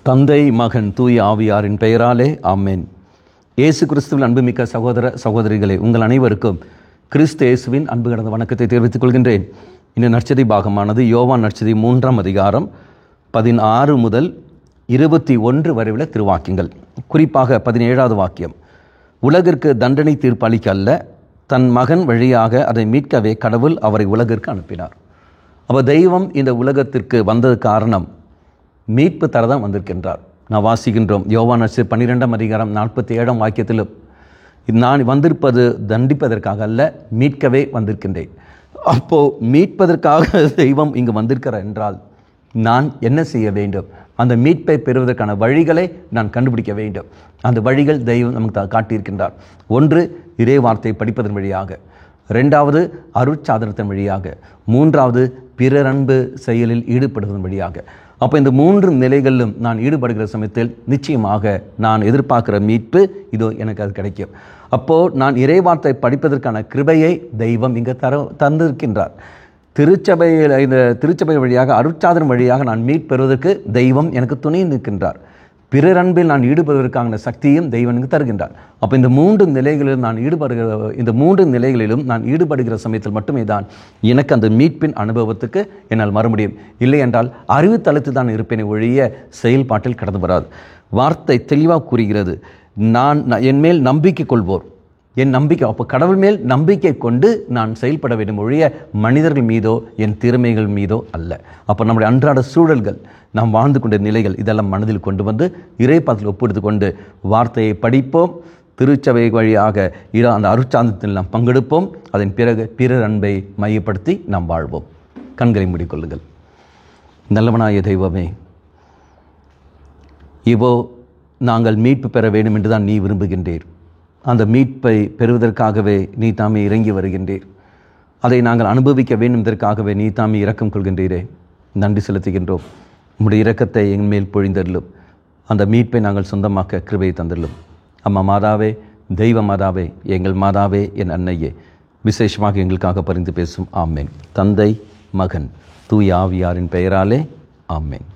தந்தை, மகன், தூய ஆவியாரின் பெயராலே ஆமென். இயேசு கிறிஸ்துவின் அன்புமிக்க சகோதர சகோதரிகளே, உங்கள் அனைவருக்கும் கிறிஸ்து இயேசுவின் அன்பு கடந்த வணக்கத்தை தெரிவித்துக் கொள்கின்றேன். இந்த நற்செய்தி பாகமானது யோவான் நற்செய்தி 3ஆம் அதிகாரம் 16 முதல் 21 வரை உள்ள திருவாக்கியங்கள். குறிப்பாக 17வது வாக்கியம், உலகிற்கு தண்டனை தீர்ப்பு அளிக்க அல்ல, தன் மகன் வழியாக அதை மீட்கவே கடவுள் அவரை உலகிற்கு அனுப்பினார். அவர் தெய்வம் இந்த உலகத்திற்கு வந்தது காரணம் மீட்பு தரதான் வந்திருக்கின்றார். நான் வாசிக்கின்றோம் யோவான் நற்செய்தி 12ஆம் அதிகாரம் 47ஆம் வாக்கியத்திலும், நான் வந்திருப்பது தண்டிப்பதற்காக அல்ல, மீட்கவே வந்திருக்கின்றேன். அப்போ மீட்பதற்காக தெய்வம் இங்கு வந்திருக்கிறார் என்றால் நான் என்ன செய்ய வேண்டும்? அந்த மீட்பை பெறுவதற்கான வழிகளை நான் கண்டுபிடிக்க வேண்டும். அந்த வழிகள் தெய்வம் நமக்கு காட்டியிருக்கின்றார். ஒன்று, இறை வார்த்தை படிப்பதன் வழியாக; 2வது, அருட்சாதனத்தின் வழியாக; 3வது, பிறர் அன்பு செயலில் ஈடுபடுவதன் வழியாக. அப்போ இந்த 3 நிலைகளிலும் நான் ஈடுபடுகிற சமயத்தில் நிச்சயமாக நான் எதிர்பார்க்கிற மீட்பு இதோ எனக்கு அது கிடைக்கும். அப்போது நான் இறைவார்த்தை படிப்பதற்கான கிருபையை தெய்வம் இங்கே தந்திருக்கின்றார். இந்த திருச்சபை வழியாக, அருட்சாதனம் வழியாக நான் மீட்பெறுவதற்கு தெய்வம் எனக்கு துணை நிற்கின்றார். பிறர் அன்பில் நான் ஈடுபடுவதற்கான சக்தியும் தெய்வம் எனக்கு தருகின்றார். அப்போ இந்த 3 நிலைகளிலும் நான் ஈடுபடுகிற சமயத்தில் மட்டுமே தான் எனக்கு அந்த மீட்பின் அனுபவத்துக்கு என்னால் வர முடியும். இல்லை என்றால் அறிவுத்தளத்தில் தான் இருப்பேனே ஒழிய செயல்பாட்டில் கடந்து வராது. வார்த்தை தெளிவாக கூறுகிறது, நான் என் மேல் நம்பிக்கை கொள்வோர், என் நம்பிக்கை, அப்போ கடவுள் மேல் நம்பிக்கை கொண்டு நான் செயல்பட வேண்டும் ஒழிய மனிதர்கள் மீதோ என் திறமைகள் மீதோ அல்ல. அப்போ நம்முடைய அன்றாட சூழல்கள், நாம் வாழ்ந்து கொண்ட நிலைகள், இதெல்லாம் மனதில் கொண்டு வந்து இறைப்பாதத்தில் ஒப்புடுத்து கொண்டு வார்த்தையை படிப்போம். திருச்சபை வழியாக அந்த அருட்சாதனத்தில் நாம் பங்கெடுப்போம். அதன் பிறகு பிறர் அன்பை மையப்படுத்தி நாம் வாழ்வோம். கண்களை மூடிக்கொள்ளுங்கள். நல்லவனாய தெய்வமே, இவோ நாங்கள் மீட்பு பெற வேண்டும் என்று தான் நீ விரும்புகின்றீர். அந்த மீட்பை பெறுவதற்காகவே நீ தாமே இறங்கி வருகின்றீர். அதை நாங்கள் அனுபவிக்க வேண்டும் என்பதற்காகவே நீ தாமே இரக்கம் கொள்கின்றீரே. நன்றி செலுத்துகின்றோம். உம்முடைய இரக்கத்தை எங்கள் மேல் பொழிந்தருளும். அந்த மீட்பை நாங்கள் சொந்தமாக்க கிருபையை தந்துள்ளும். அம்மா மாதாவே, தெய்வ மாதாவே, எங்கள் மாதாவே, என் அன்னையே, விசேஷமாக எங்களுக்காக பரிந்து பேசும். ஆமேன். தந்தை, மகன், தூய ஆவியாரின் பெயராலே ஆமேன்.